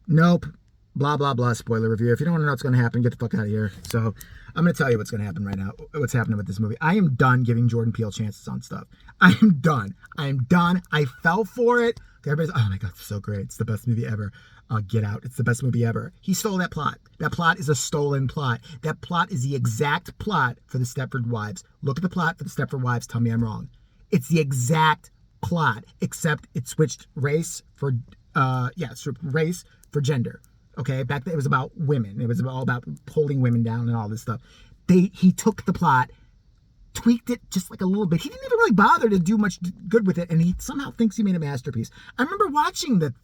Nope. Blah, blah, blah. Spoiler review. If you don't want to know what's going to happen, get the fuck out of here. So I'm going to tell you what's going to happen right now. What's happening with this movie. I am done giving Jordan Peele chances on stuff. I am done. I am done. I fell for it. Everybody's, oh my God, it's so great. It's the best movie ever. Get Out. It's the best movie ever. He stole that plot. That plot is a stolen plot. That plot is the exact plot for the Stepford Wives. Look at the plot for the Stepford Wives. Tell me I'm wrong. It's the exact plot, except it switched race for, race for gender. Okay, back then it was about women. It was all about holding women down and all this stuff. He took the plot, tweaked it just like a little bit. He didn't even really bother to do much good with it, and he somehow thinks he made a masterpiece. I remember watching the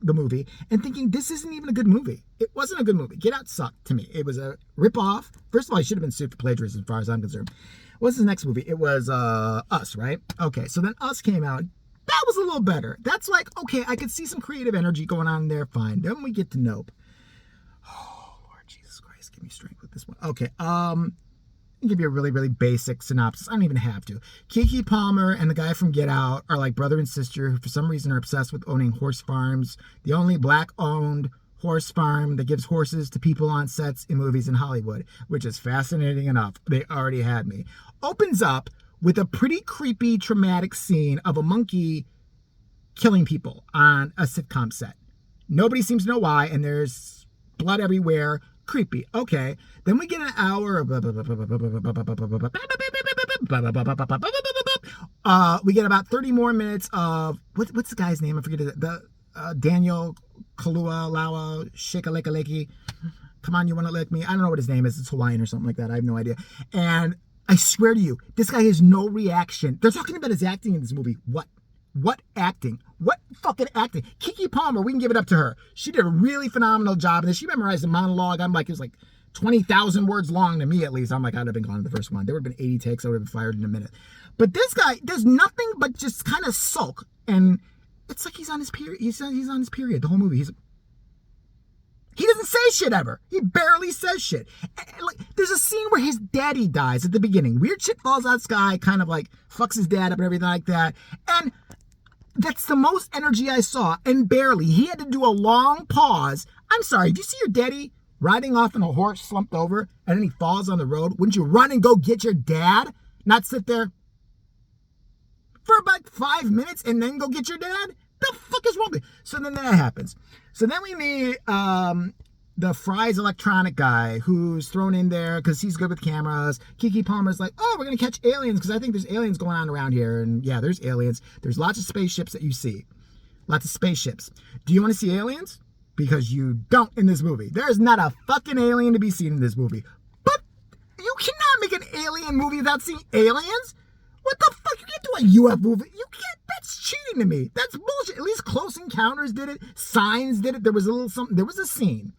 movie and thinking, this isn't even a good movie. It wasn't a good movie. Get Out sucked to me. It was a rip-off. First of all, he should have been sued for plagiarism as far as I'm concerned. What's his next movie? It was Us, right? Okay, so then Us came out. That was a little better. That's like, okay, I could see some creative energy going on there, fine. Then we get to Nope. Oh, Lord Jesus Christ, give me strength with this one. Okay, I'll give you a really, really basic synopsis. I don't even have to. Keke Palmer and the guy from Get Out are like brother and sister who for some reason are obsessed with owning horse farms. The only black-owned horse farm that gives horses to people on sets in movies in Hollywood, which is fascinating enough. They already had me. Opens up with a pretty creepy, traumatic scene of a monkey killing people on a sitcom set. Nobody seems to know why, and there's blood everywhere. Creepy. Okay. Then we get an hour of we get about 30 more minutes of what's the guy's name? I forget it. The Daniel Kalua Lawa Shakaleka. Come on, you want to lick me? I don't know what his name is. It's Hawaiian or something like that. I have no idea. And I swear to you, this guy has no reaction. They're talking about his acting in this movie. What acting? What fucking acting? Keke Palmer, we can give it up to her. She did a really phenomenal job in this. She memorized the monologue. I'm like, it was like 20,000 words long to me at least. I'm like, I'd have been gone to the first one. There would have been 80 takes. I would have been fired in a minute. But this guy does nothing but just kind of sulk. And it's like he's on his period. He's on his period the whole movie. He doesn't say shit ever. He barely says shit. Like, there's a scene where his daddy dies at the beginning. Weird shit falls out of the sky, kind of like fucks his dad up and everything like that. And that's the most energy I saw, and barely. He had to do a long pause. I'm sorry, do you see your daddy riding off on a horse slumped over, and then he falls on the road? Wouldn't you run and go get your dad? Not sit there for about 5 minutes and then go get your dad? The fuck is wrong with you? So then that happens. So then we meet the Fry's electronic guy who's thrown in there because he's good with cameras. Keke Palmer's like, oh, we're going to catch aliens because I think there's aliens going on around here. And yeah, there's aliens. There's lots of spaceships that you see. Lots of spaceships. Do you want to see aliens? Because you don't in this movie. There's not a fucking alien to be seen in this movie. But you cannot make an alien movie without seeing aliens. What the fuck? You can't do a UFO movie. You can't. That's cheating to me. That's bullshit. At least Close Encounters did it. Signs did it. There was a little something. There was a scene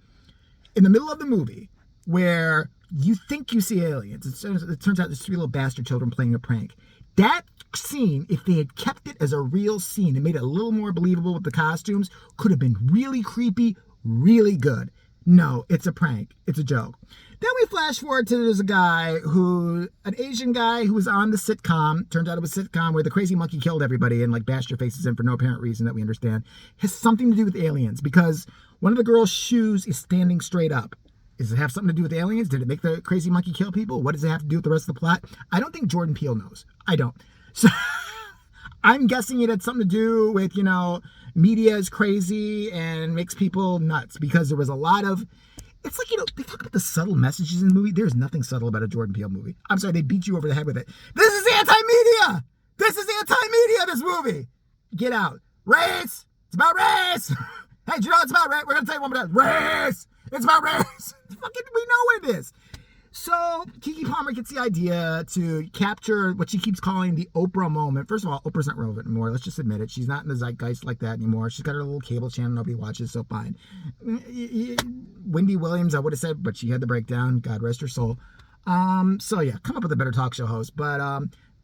in the middle of the movie where you think you see aliens. It turns out there's three little bastard children playing a prank. That scene, if they had kept it as a real scene and made it a little more believable with the costumes, could have been really creepy, really good. No, it's a prank. It's a joke. Then we flash forward to there's a guy an Asian guy who was on the sitcom. Turns out it was a sitcom where the crazy monkey killed everybody and like bashed their faces in for no apparent reason that we understand. Has something to do with aliens because one of the girl's shoes is standing straight up. Does it have something to do with aliens? Did it make the crazy monkey kill people? What does it have to do with the rest of the plot? I don't think Jordan Peele knows. I don't. So I'm guessing it had something to do with, media is crazy and makes people nuts because there was a lot of, it's like, they talk about the subtle messages in the movie. There's nothing subtle about a Jordan Peele movie. I'm sorry, they beat you over the head with it. This is anti-media! This movie! Get Out. Race! It's about race! Hey, do you know it's about race? We're going to tell you one more time. Race! It's about race! Fucking, we know it is. So, Keke Palmer gets the idea to capture what she keeps calling the Oprah moment. First of all, Oprah's not relevant anymore. Let's just admit it. She's not in the zeitgeist like that anymore. She's got her little cable channel nobody watches, so fine. Wendy Williams, I would have said, but she had the breakdown. God rest her soul. So yeah, come up with a better talk show host. But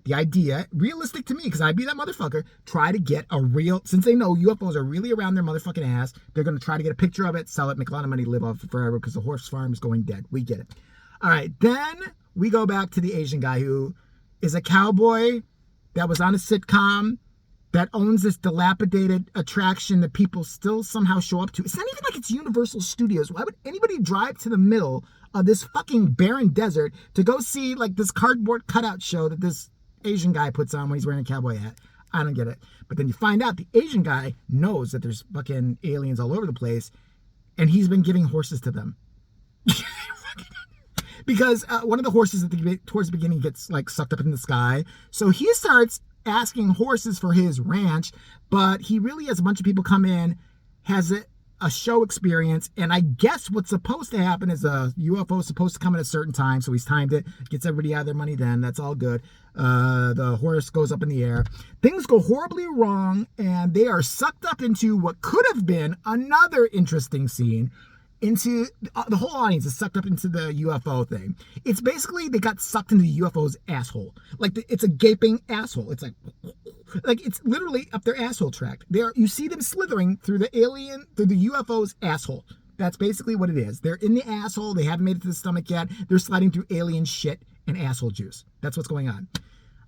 the idea, realistic to me, because I'd be that motherfucker, try to get a real, since they know UFOs are really around their motherfucking ass, they're going to try to get a picture of it, sell it, make a lot of money, live off it forever because the horse farm is going dead. We get it. All right, then we go back to the Asian guy who is a cowboy that was on a sitcom that owns this dilapidated attraction that people still somehow show up to. It's not even like it's Universal Studios. Why would anybody drive to the middle of this fucking barren desert to go see like this cardboard cutout show that this Asian guy puts on when he's wearing a cowboy hat? I don't get it. But then you find out the Asian guy knows that there's fucking aliens all over the place, and he's been giving horses to them. Because one of the horses towards the beginning gets like sucked up in the sky. So he starts asking horses for his ranch, but he really has a bunch of people come in, has a show experience, and I guess what's supposed to happen is a UFO is supposed to come at a certain time, so he's timed it, gets everybody out of their money then, that's all good. The horse goes up in the air. Things go horribly wrong, and they are sucked up into what could have been another interesting scene. Into the whole audience is sucked up into the UFO thing. It's basically they got sucked into the UFO's asshole. Like it's a gaping asshole. It's like it's literally up their asshole tract. You see them slithering through the UFO's asshole. That's basically what it is. They're in the asshole. They haven't made it to the stomach yet. They're sliding through alien shit and asshole juice. That's what's going on.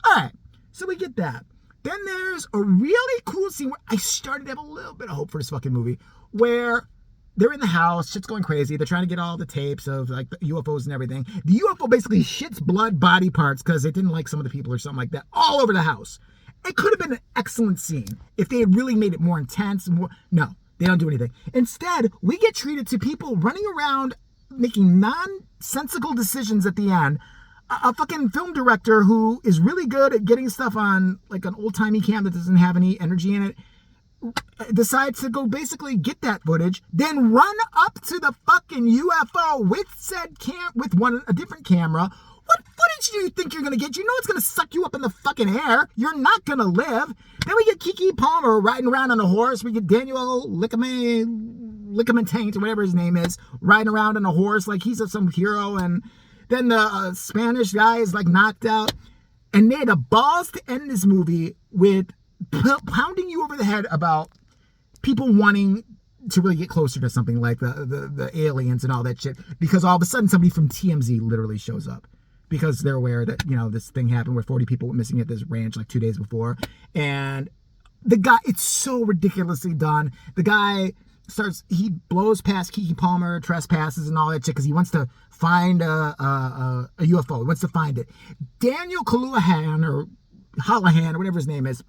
All right, so we get that. Then there's a really cool scene where I started to have a little bit of hope for this fucking movie, where they're in the house, shit's going crazy. They're trying to get all the tapes of like the UFOs and everything. The UFO basically shits blood body parts because it didn't like some of the people or something like that all over the house. It could have been an excellent scene if they had really made it more intense. No, they don't do anything. Instead, we get treated to people running around making nonsensical decisions at the end. A fucking film director who is really good at getting stuff on like an old-timey cam that doesn't have any energy in it decides to go basically get that footage, then run up to the fucking UFO with a different camera. What footage do you think you're gonna get? You know it's gonna suck you up in the fucking air. You're not gonna live. Then we get Keke Palmer riding around on a horse. We get Daniel Lickament, or whatever his name is, riding around on a horse like he's some hero. And then the Spanish guy is like knocked out. And they had the balls to end this movie with pounding you over the head about people wanting to really get closer to something like the aliens and all that shit, because all of a sudden somebody from TMZ literally shows up because they're aware that, you know, this thing happened where 40 people went missing at this ranch like 2 days before. And the guy, it's so ridiculously done. The guy he blows past Keke Palmer, trespasses and all that shit because he wants to find a UFO. He wants to find it. Daniel Kaluuya or Hallahan or whatever his name is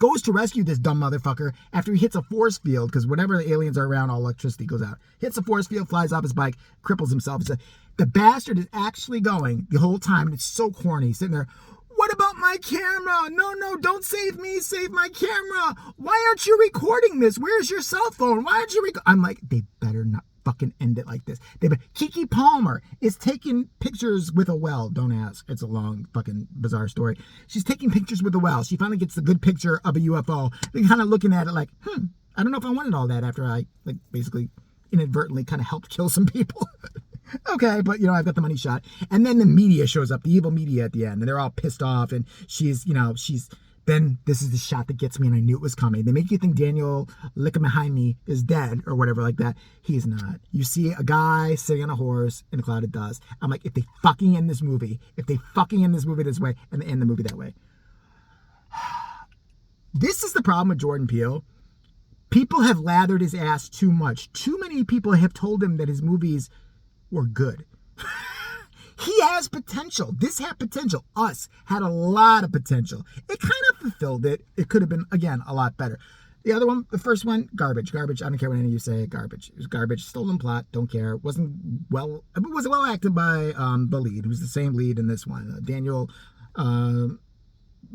goes to rescue this dumb motherfucker after he hits a force field, because whenever the aliens are around, all electricity goes out. Hits a force field, flies off his bike, cripples himself. The bastard is actually going the whole time, and it's so corny. He's sitting there, what about my camera? No, don't save me, save my camera. Why aren't you recording this? Where's your cell phone? Why aren't you I'm like, they better not fucking end it like this. Keke Palmer is taking pictures with a well. Don't ask. It's a long fucking bizarre story. She's taking pictures with a well. She finally gets the good picture of a UFO. They're kind of looking at it like, I don't know if I wanted all that after I like basically inadvertently kind of helped kill some people. Okay, but, you know, I've got the money shot. And then the media shows up, the evil media at the end, and they're all pissed off, and then this is the shot that gets me, and I knew it was coming. They make you think Daniel Lickament is dead or whatever like that. He's not. You see a guy sitting on a horse in a cloud of dust. I'm like, if they fucking end this movie this way, and they end the movie that way. This is the problem with Jordan Peele. People have lathered his ass too much. Too many people have told him that his movies were good. He has potential. This had potential. Us had a lot of potential. It kind of fulfilled it. It could have been, again, a lot better. The other one, the first one, garbage. I don't care what any of you say. Garbage. It was garbage. Stolen plot. Don't care. It was well acted by the lead, who's the same lead in this one. Daniel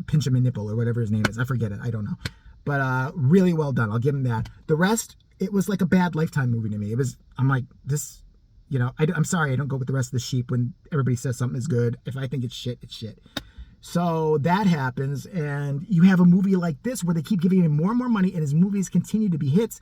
Pinch him a nipple or whatever his name is. I forget it. I don't know. But really well done. I'll give him that. The rest, it was like a bad Lifetime movie to me. I'm like, this... You know, I'm sorry, I don't go with the rest of the sheep when everybody says something is good. If I think it's shit, it's shit. So that happens, and you have a movie like this where they keep giving him more and more money, and his movies continue to be hits.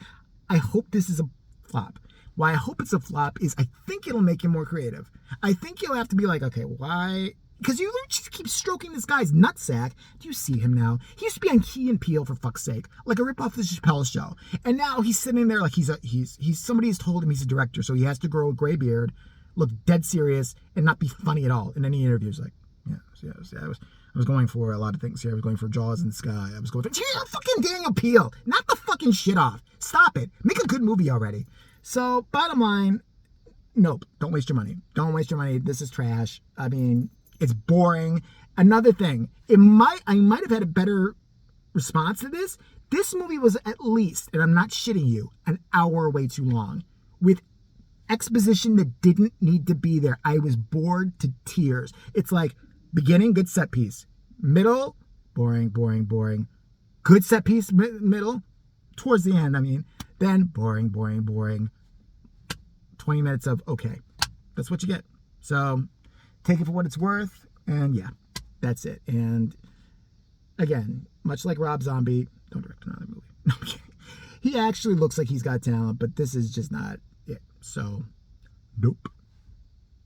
I hope this is a flop. Why I hope it's a flop is I think it'll make him more creative. I think you'll have to be like, okay, why... Because you just keep stroking this guy's nutsack. Do you see him now? He used to be on Key and Peele, for fuck's sake, like a rip-off of the Chappelle Show. And now he's sitting there like he's somebody has told him he's a director, so he has to grow a gray beard, look dead serious, and not be funny at all in any interviews. Like, I was going for a lot of things here. I was going for Jaws in the Sky. I was going for fucking Daniel Peele. Knock the fucking shit off. Stop it. Make a good movie already. So, bottom line, nope. Don't waste your money. Don't waste your money. This is trash. I mean, it's boring. Another thing, I might have had a better response to this. This movie was at least, and I'm not shitting you, an hour way too long with exposition that didn't need to be there. I was bored to tears. It's like beginning, good set piece. Middle, boring, boring, boring. Good set piece, middle. Towards the end, I mean. Then boring, boring, boring. 20 minutes of, okay. That's what you get. So take it for what it's worth. And yeah, that's it. And again, much like Rob Zombie, don't direct another movie. No, I'm kidding. He actually looks like he's got talent, but this is just not it. So, nope.